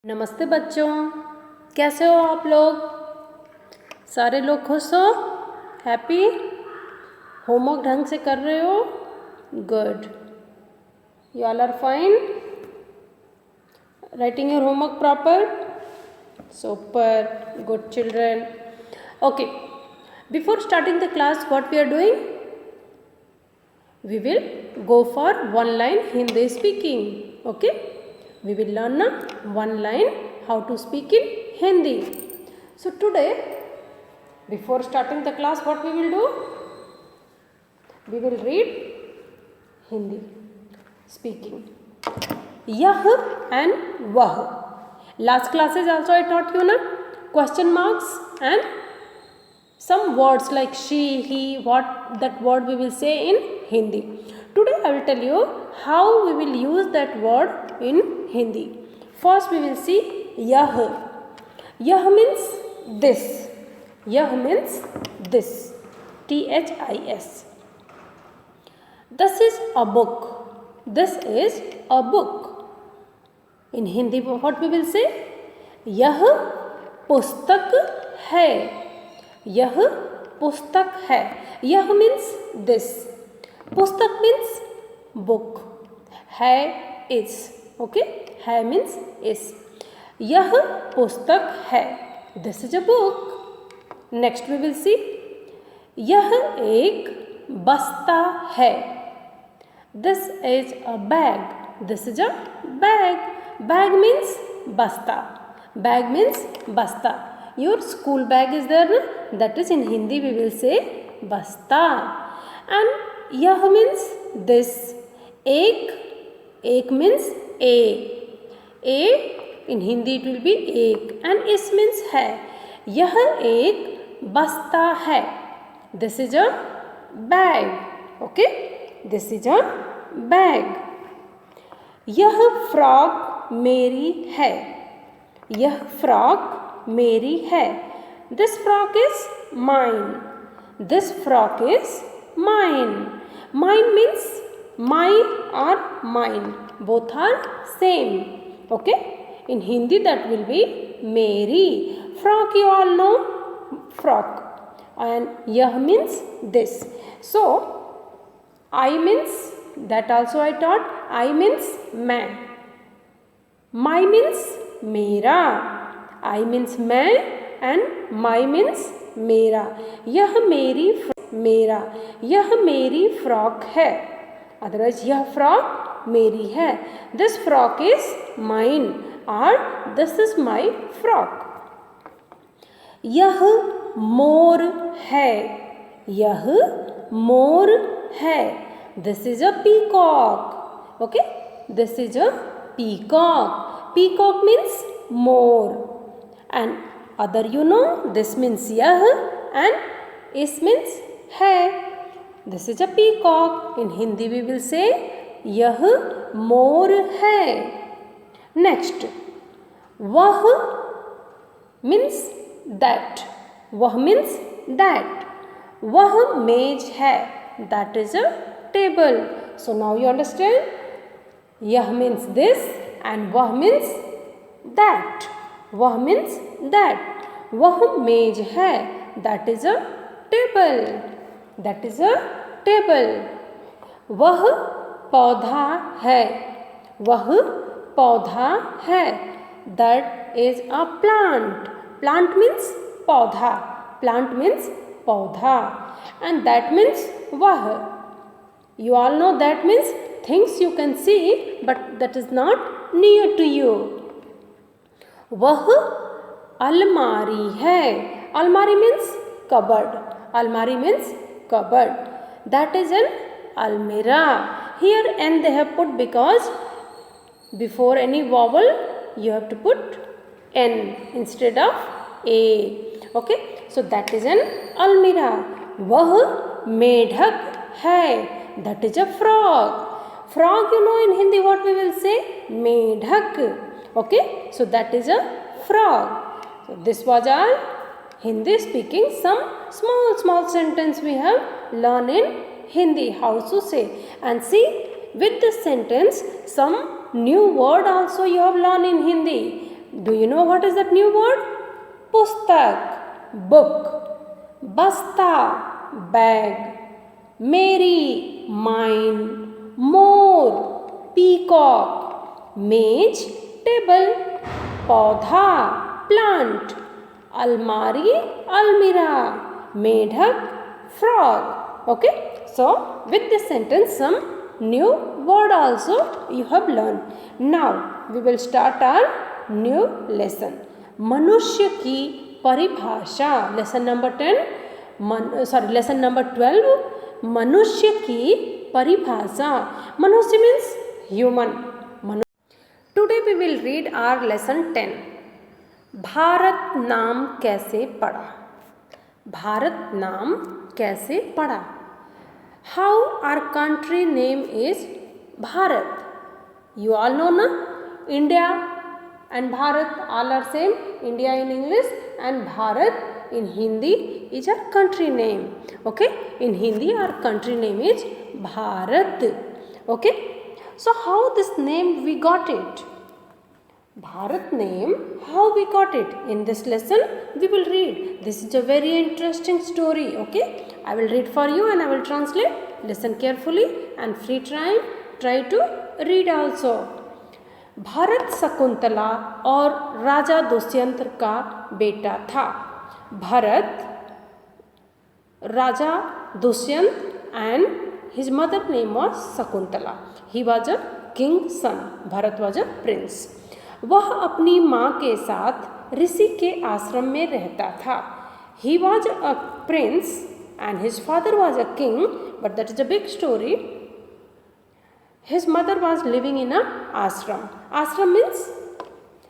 नमस्ते बच्चों, कैसे हो आप लोग? सारे लोग खुश हो? हैप्पी? होमवर्क ढंग से कर रहे हो? Good. You all are fine? Writing your homework proper? Super. Good children. Okay. Before starting the class, what we are doing? We will go for one line Hindi speaking. Okay? We will learn one line how to speak in Hindi. So today, before starting the class, what we will do? We will read Hindi speaking. Yah and wah. Last classes also I taught you question marks and some words like she, he, what that word we will say in Hindi. Today I will tell you how we will use that word in Hindi. First we will see yah. Yah means this. Yah means this. This. This is a book. This is a book. In Hindi what we will say? Yah pustak hai. यह पुस्तक है. यह means this. पुस्तक means book. है is. Okay, है means is. यह पुस्तक है. This is a book. Next we will see. यह एक बस्ता है. This is a bag. This is a bag. Bag means बस्ता. बैग मीन्स बस्ता. Your school bag is there, that is in Hindi we will say basta. And yah means this. Ek means a in Hindi it will be ek, and is means hai. Yah ek basta hai. This is a bag. Okay, this is a bag. यह frock मेरी है. यह frock मेरी है. This frock is mine. This frock is mine. Mine means my or mine. Both are same. Okay? In Hindi that will be meri. Frock you all know. Frock. And yah means this. So, I means, that also I taught. I means मैं. My means मेरा. I means मैं and my means मेरा. यह मेरी मेरा. यह मेरी frock है. अदरवाइज यह फ्रॉक मेरी है. दिस फ्रॉक इज माइन और दिस इज माई फ्रॉक. यह मोर है. यह मोर है. This is a peacock. Okay, this is a peacock. Peacock means more. And other you know, this means yah and is means hai. This is a peacock. In Hindi we will say yah more hai. Next, wah means that. Wah means that. Wah मेज है. That is a table. So now you understand. Yah means this and wah means that. वह means that. वह मेज है. That is a table. That is a table. वह पौधा है. वह पौधा है. That is a plant. Plant means पौधा. Plant means पौधा. And that means वह. You all know that means things you can see but that is not near to you. वह अलमारी है. अलमारी means cupboard. अलमारी means cupboard. That is an almirah. Here n they have put because before any vowel you have to put n instead of a. Okay, so that is an almirah. वह मेढक है. That is a frog. Frog you know in Hindi what we will say? मेढक. Okay, so that is a frog. So this was our Hindi speaking. Some small sentence we have learned in Hindi how to say. And see, with this sentence some new word also you have learned in Hindi. Do you know what is that new word? Pustak, book. Basta, bag. Mary, mine. More, peacock. Mage, table. पौधा, plant. Almari, almirah. Medhak, frog. Okay, so with this sentence some new word also you have learned. Now we will start our new lesson. मनुष्य की परिभाषा, lesson number 10, lesson number 12, मनुष्य की परिभाषा. मनुष्य means human. Today we will read our lesson 10. Bharat नाम कैसे पड़ा? भारत नाम कैसे पड़ा? How our country name is Bharat. You all know na? India and Bharat all are same. India in English and Bharat in Hindi is our country name. Okay? In Hindi our country name is Bharat. Okay? So how this name we got it? Bharat name, how we got it? In this lesson we will read. This is a very interesting story. Okay? I will read for you and I will translate. Listen carefully and free time try to read also. Bharat Shakuntala और राजा दुष्यंत का बेटा था. Bharat, Raja Dushyant and his mother name was Shakuntala. He was a king's son. Bharat was a prince. वह अपनी माँ के साथ ऋषि के आश्रम में रहता था. He was a prince and his father was a king, but that is a big story. His mother was living in a ashram. Ashram means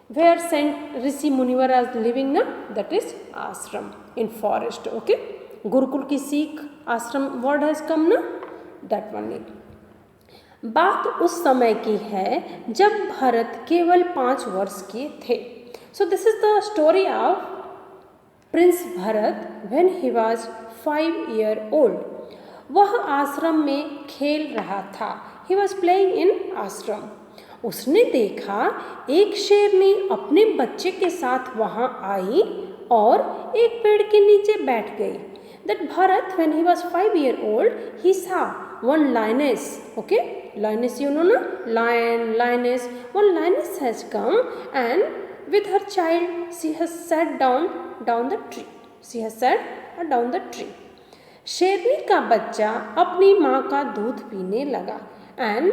where Saint Rishi Munivar was living na, that is ashram in forest. Okay, Gurukul ki Sikh ashram word has come na, that one name. बात उस समय की है जब भरत केवल 5 वर्ष के थे. So this is the story of Prince Bharat when he was 5 years old. वह आश्रम में खेल रहा था. He was playing in ashram. उसने देखा एक शेरनी अपने बच्चे के साथ वहाँ आई और एक पेड़ के नीचे बैठ गई. That Bharat when he was 5 years old he saw one lioness. Okay, lioness you know na, lion, lioness. One lioness has come and with her child she has sat down the tree. She has sat down the tree. शेरनी का बच्चा अपनी माँ का दूध पीने लगा. And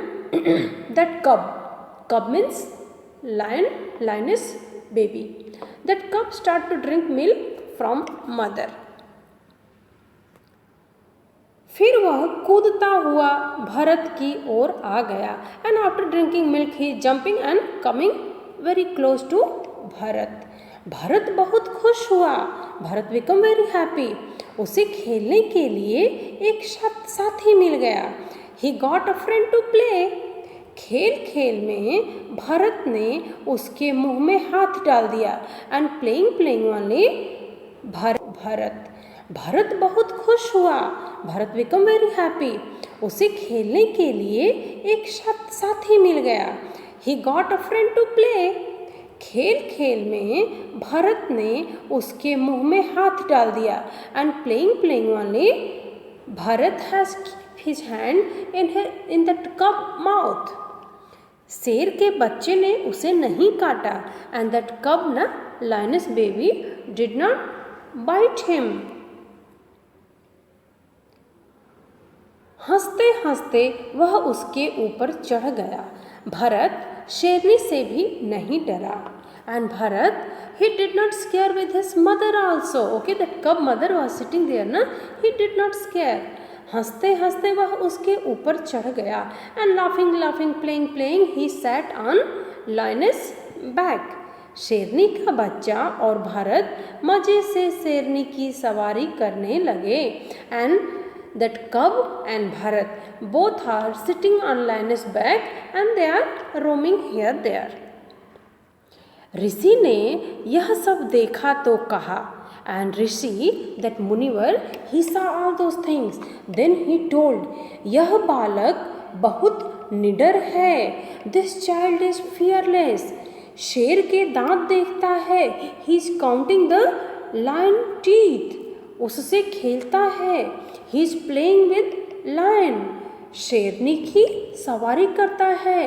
that cub means lion, lioness baby. That cub start to drink milk from mother. फिर वह कूदता हुआ भरत की ओर आ गया. And after drinking milk he jumping and coming very close to Bharat. Bharat बहुत खुश हुआ. Bharat become very happy. उसे खेलने के लिए एक साथी मिल गया. He got a friend to play. खेल खेल में भरत ने उसके मुंह में हाथ डाल दिया. एंड प्लेइंग वाले भरत बहुत खुश हुआ. Bharat become very happy. उसे खेलने के लिए एक साथी मिल गया. He got a friend to play. खेल खेल में भरत ने उसके मुंह में हाथ डाल दिया. एंड प्लेइंग वाले Bharat has his hand in that कब माउथ. शेर के बच्चे ने उसे नहीं काटा. एंड दैट कब ना lioness baby did not bite him. हंसते हंसते वह उसके ऊपर चढ़ गया. भरत शेरनी से भी नहीं डरा. And Bharat he did not scare with his mother also. Okay, that cub mother was sitting there na, he did not scare. हंसते हंसते वह उसके ऊपर चढ़ गया. And laughing playing he sat on lioness back. शेरनी का बच्चा और भरत मजे से शेरनी की सवारी करने लगे. And that cub and Bharat both are sitting on lioness back and they are roaming here there. ऋषि ने यह सब देखा तो कहा. And Rishi, that Munivar, he saw all those things. Then he told, यह बालक बहुत निडर है. This child is fearless. शेर के दांत देखता है, he is counting the lion teeth, उससे खेलता है, he is playing with lion, शेरनी की सवारी करता है,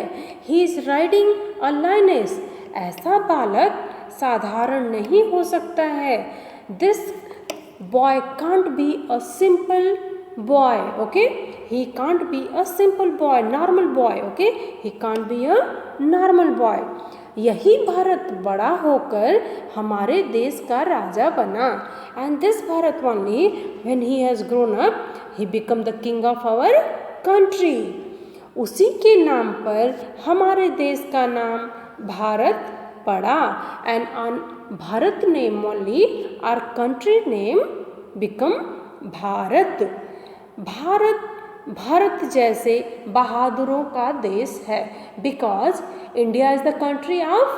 he is riding a lioness, ऐसा बालक साधारण नहीं हो सकता है, this boy can't be a simple boy, okay, he can't be a simple boy, normal boy, okay, he can't be a normal boy. यही भारत बड़ा होकर हमारे देश का राजा बना, and this Bharat only when he has grown up he become the king of our country. उसी के नाम पर हमारे देश का नाम भारत पड़ा, and on Bharat name only our country name become Bharat. Bharat जैसे बहादुरों का देश है, because India is the country of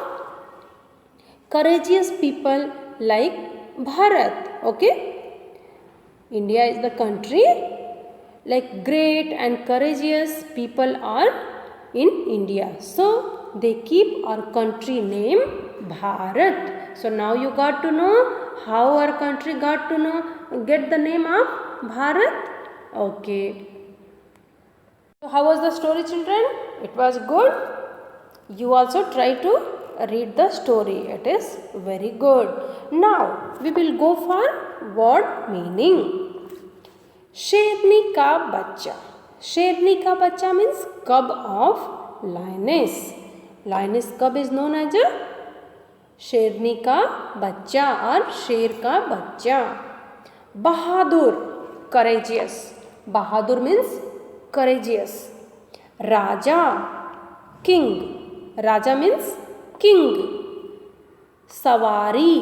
courageous people like Bharat, okay, India is the country like great and courageous people are in India, so they keep our country name Bharat. So now you got to know how our country got to know get the name of Bharat. Okay, so how was the story, children? It was good. You also try to read the story, it is very good. Now we will go for word meaning. शेरनी का बच्चा, शेरनी का बच्चा means cub of lioness. Lioness cub is known as a शेरनी का बच्चा और शेर का बच्चा. बहादुर, courageous, बहादुर means courageous. राजा, king, राजा means king. सवारी,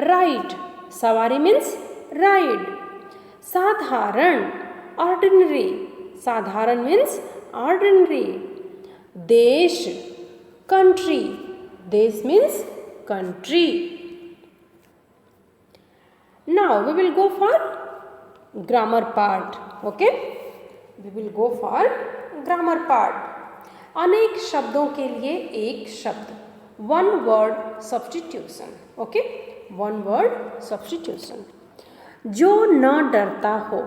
ride, सवारी means ride. साधारण, ordinary, साधारण means ordinary. देश, country, देश means country. Now we will go for grammar part, okay, we will go for grammar part. अनेक शब्दों के लिए एक शब्द, one word substitution, okay, one word substitution. जो न डरता हो,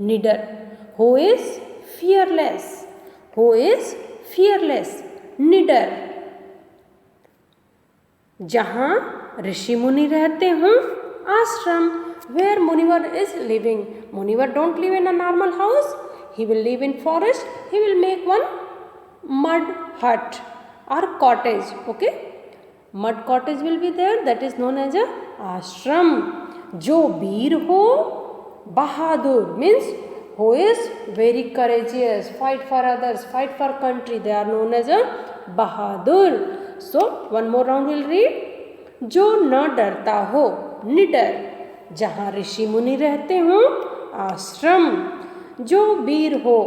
निडर, who is fearless, who is fearless, निडर. जहाँ ऋषि मुनि रहते हों, आश्रम, where Munivar is living. Munivar don't live in a normal house, he will live in forest, he will make one mud hut or cottage, okay, mud cottage will be there, that is known as a ashram. जो वीर हो, बहादुर means who is very courageous, fight for others, fight for country, they are known as a Bahadur. So one more round will read. जो न डरता हो, निडर, जहाँ ऋषि मुनि रहते हों, आश्रम, जो वीर हो,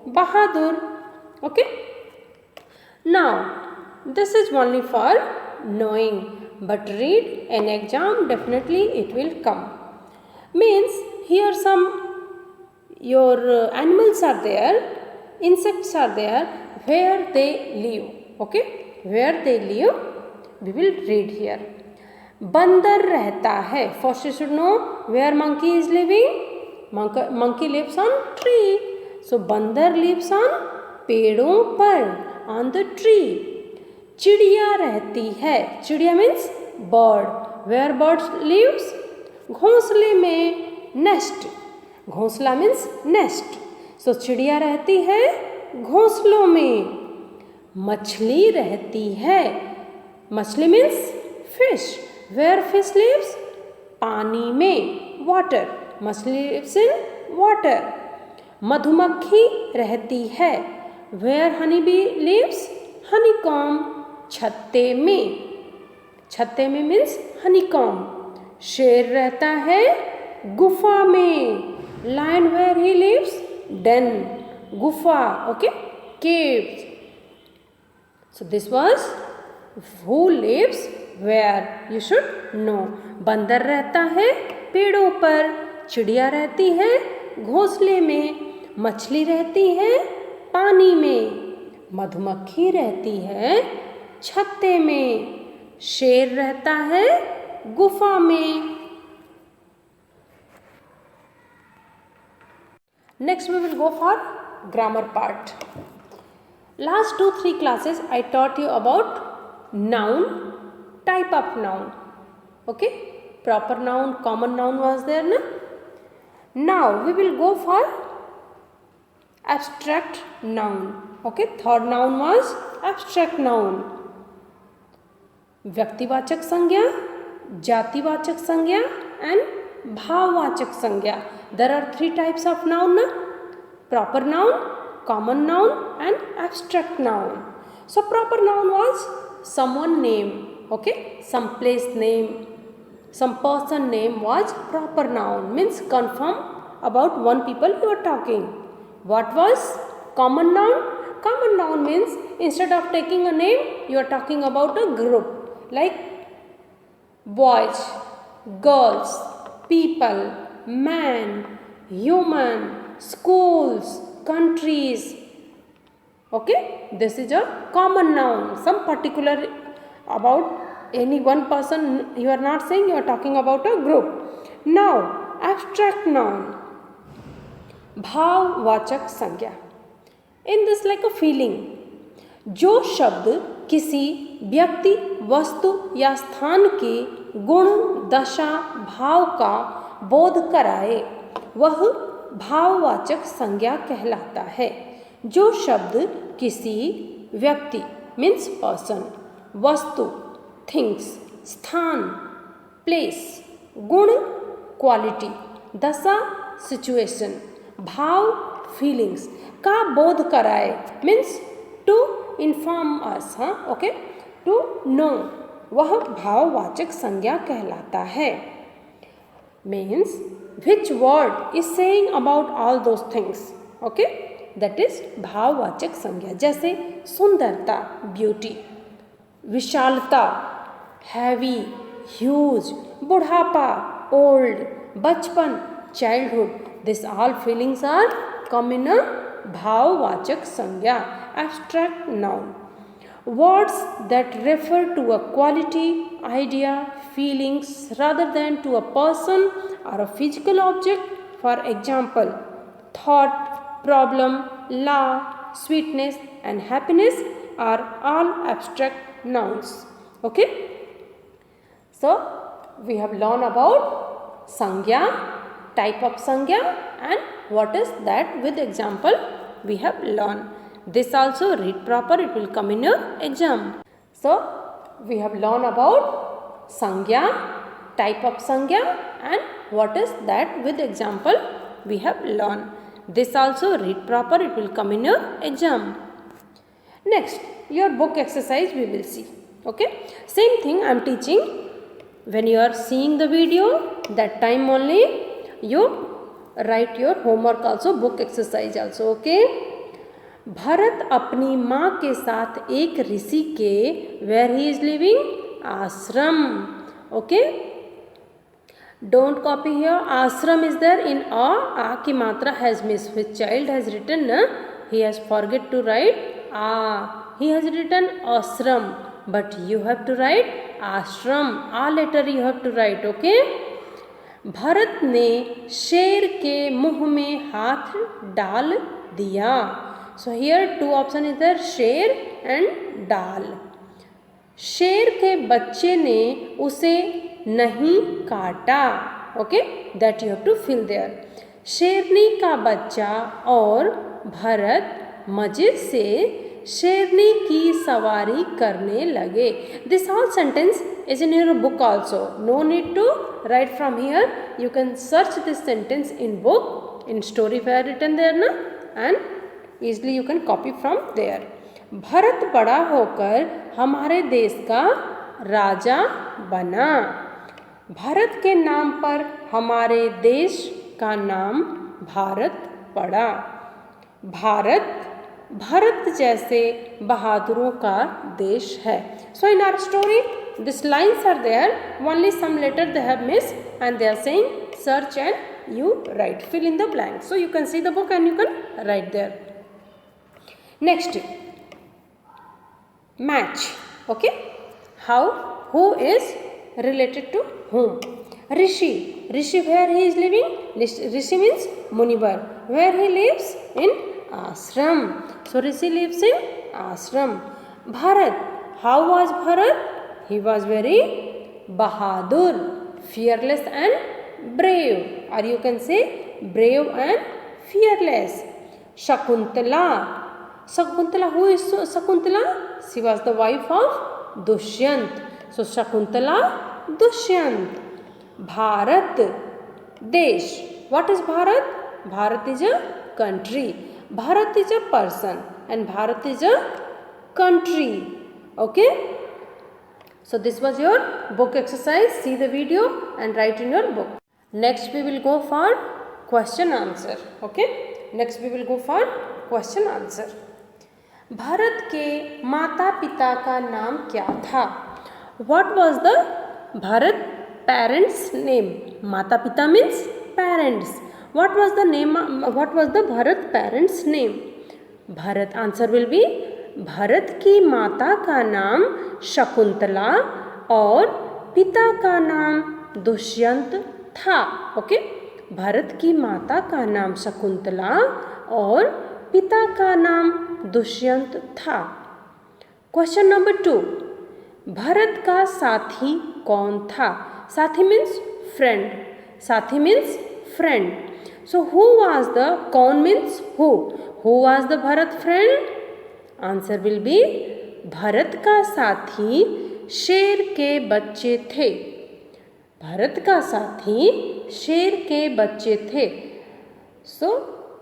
बहादुर, okay. Now this is only for knowing, but read in exam definitely it will come. Means here some your animals are there, insects are there, where they live, okay, where they live we will read here. बंदर रहता है, first you should know where monkey is living. Monkey lives on tree, so बंदर lives on पेड़ों पर, on the tree. चिड़िया रहती है, चिड़िया means bird, where birds lives, घोंसले में, nest, घोंसला means nest, so चिड़िया रहती है घोंसलों में. मछली रहती है, मछली means fish, where fish lives, पानी में, water, मछली lives in water. मधुमक्खी रहती है, where honeybee lives, honeycomb, छत्ते में, छत्ते में means honeycomb. शेर रहता है गुफा में, lion where he lives, den, गुफा, okay, caves. So this was who lives where, you should know. बंदर रहता है पेड़ों पर, चिड़िया रहती है घोंसले में, मछली रहती है पानी में, मधुमक्खी रहती है छत्ते में, शेर रहता है गुफा में। Next we will go for grammar part. Last 2-3 classes I taught you about noun, type of noun. Okay, proper noun, common noun was there na? Now we will go for abstract noun. Okay, third noun was abstract noun. व्यक्तिवाचक संज्ञा, जातिवाचक संज्ञा and भाववाचक संज्ञा. There are 3 types of noun na? Proper noun, common noun and abstract noun. So proper noun was someone name, okay, some place name, some person name was proper noun, means confirm about one people you are talking. What was common noun? Common noun means instead of taking a name you are talking about a group, like boys, girls, people, man, human, schools, countries. Okay, this is a common noun, some particular about any one person you are not saying, you are talking about a group. Now abstract noun, भाववाचक संज्ञा. In this like a feeling, जो शब्द किसी व्यक्ति, वस्तु या स्थान के गुण, दशा, भाव का बोध कराए वह भाववाचक संज्ञा कहलाता है. जो शब्द किसी व्यक्ति मीन्स पर्सन, वस्तु थिंग्स, स्थान प्लेस, गुण क्वालिटी, दशा सिचुएशन, भाव फीलिंग्स का बोध कराए मीन्स टू इन्फॉर्म अस, हाँ ओके, टू नो, वह भाववाचक संज्ञा कहलाता है. Means which word is saying about all those things, okay, that is भाववाचक संज्ञा. जैसे सुंदरता ब्यूटी, विशालता हैवी ह्यूज, बुढ़ापा ओल्ड, बचपन childhood, this all feelings are come in a भाववाचक संज्ञा, abstract noun. Words that refer to a quality, idea, feelings rather than to a person or a physical object. For example, thought, problem, law, sweetness and happiness are all abstract nouns. Okay, so we have learned about sangya, type of sangya and what is that with example we have learned. This also read proper, it will come in your exam. So we have learned about sangya, type of sangya and what is that with example we have learned. This also read proper, it will come in your exam. Next, your book exercise we will see. Okay, same thing I am teaching. When you are seeing the video, that time only you write your homework also, book exercise also. Okay, Bharat अपनी माँ के साथ एक ऋषि के where he is living ashram. Okay, don't copy here, ashram is there in आ की मात्रा has miss, which child has written न, he has forget to write he has written ashram, but you have to write ashram, आ letter you have to write. Okay, Bharat ने शेर के मुंह में हाथ डाल दिया. So here two option is there, शेर and डाल. शेर के बच्चे ने उसे नहीं काटा. Okay, that you have to fill there. शेरनी का बच्चा और भरत मजे से शेरनी की सवारी करने लगे. This all sentence is in your book also. No need to write from here. You can search this sentence in book, in story fair written there na, and easily you can copy from there. Bharat बड़ा होकर हमारे देश का राजा बना. भारत के नाम पर हमारे देश का नाम भारत पड़ा. भारत भरत जैसे बहादुरों का देश है. So in our story these lines are there, only some letter they have missed and they are saying search and you write, fill in the blank. So you can see the book and you can write there. Next, match. Okay, how, who is related to whom? Rishi, Rishi where he is living? Rishi means Munivar. Where he lives? In ashram. So Rishi lives in ashram. Bharat, how was Bharat? He was very bahadur, fearless and brave, or you can say brave and fearless. Shakuntala, Shakuntala, who is Shakuntala? She was the wife of Dushyant. So Shakuntala, Dushyant. Bharat, Desh. What is Bharat? Bharat is a country. Bharat is a person and Bharat is a country. Okay. So this was your book exercise. See the video and write in your book. Next we will go for question answer. Okay. Next we will go for question answer. Bharat के माता पिता का नाम क्या था? What was the Bharat parents name? माता पिता means parents. What was the name? What was the Bharat parents name? Bharat, answer will be Bharat की माता का नाम शकुंतला और पिता का नाम दुष्यंत था. ओके, भारत की माता का नाम शकुंतला और पिता का नाम दुष्यंत था. Question number 2. भरत का साथी कौन था? साथी मीन्स फ्रेंड. साथी means friend. So who was the, कौन means who. Who was the Bharat friend? Answer will be Bharat का साथी शेर के बच्चे थे. भरत का साथी शेर के बच्चे थे. सो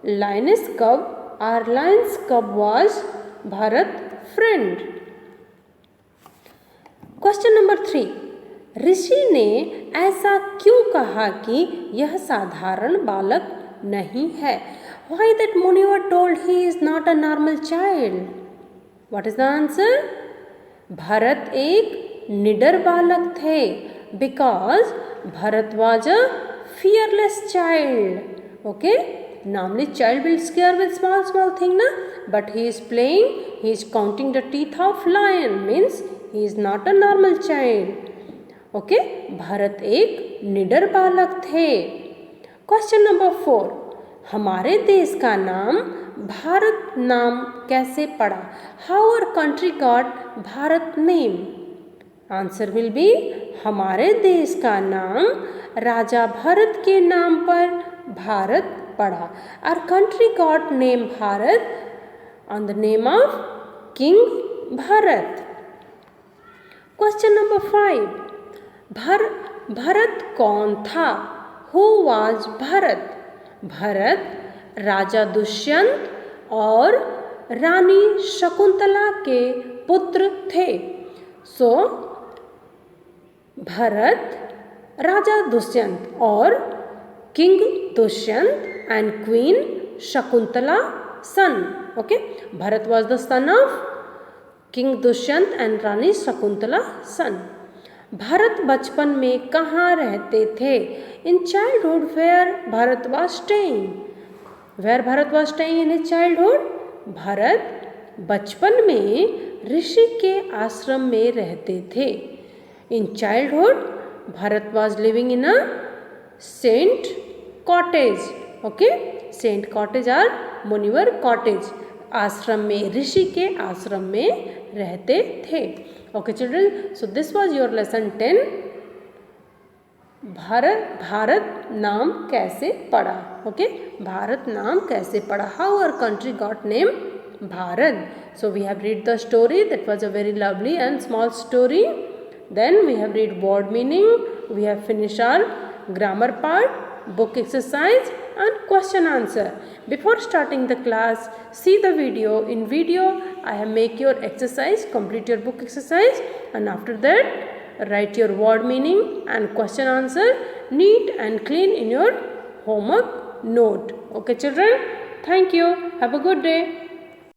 lioness cub or lion's cub was Bharat friend. Question number 3. ऋषि ने ऐसा क्यों कहा कि यह साधारण बालक नहीं है? Why that Munivar told he is not a normal child? What is the answer? Bharat एक निडर बालक थे. Because Bharat was a fearless child. Okay? Normally child will scare with small thing na, but he is playing, he is counting the teeth of lion, means he is not a normal child. Okay, Bharat एक निडर बालक थे. Question number 4. हमारे देश का नाम भारत नाम कैसे पड़ा? How our country got Bharat name? Answer will B हमारे देश का नाम राजा भरत के नाम पर भारत पड़ा. Our country got name Bharat on the name of King Bharat. Question number 5. Bharat कौन था? Who was Bharat? भरत राजा दुष्यंत और रानी शकुंतला के पुत्र थे. सो भरत राजा दुष्यंत और king Dushyant and queen Shakuntala son. Okay, Bharat was the son of King Dushyant and Rani Shakuntala son. Bharat बचपन में कहाँ रहते थे? In childhood where Bharat was staying. Where Bharat was staying in his childhood? Bharat बचपन में ऋषि के आश्रम में रहते थे. In childhood Bharat was living in a saint cottage. Okay, saint cottage or Munivar cottage. आश्रम में, ऋषि के आश्रम में रहते थे. Okay children, so this was your lesson 10. Bharat नाम कैसे पड़ा? Okay, भारत नाम कैसे पड़ा? How our country got name Bharat? So we have read the story. That was a very lovely and small story. Then we have read word meaning. We have finished our grammar part, book exercise and question answer. Before starting the class, see the video. In video I have make your exercise, complete your book exercise, and after that write your word meaning and question answer neat and clean in your homework note. Okay children, thank you. Have a good day.